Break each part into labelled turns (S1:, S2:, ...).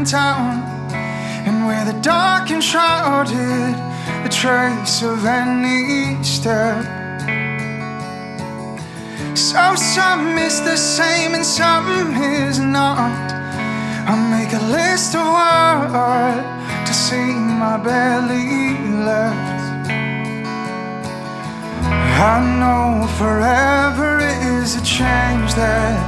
S1: in town, and with the dark and shrouded, a trace of any step. Some is the same and some is not. I'll make a list of what to see my belly left. I know forever is a change that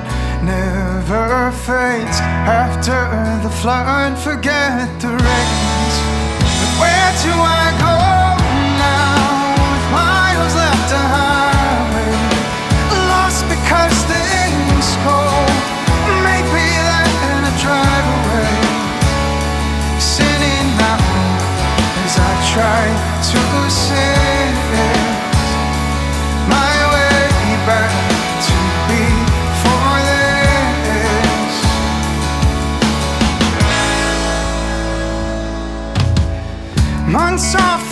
S1: never fades. After the flood, forget the rains. But where do I go now with miles left to highway? Lost because things cold. Maybe then I drive away, sitting now as I try to sit my way back to before this. Months off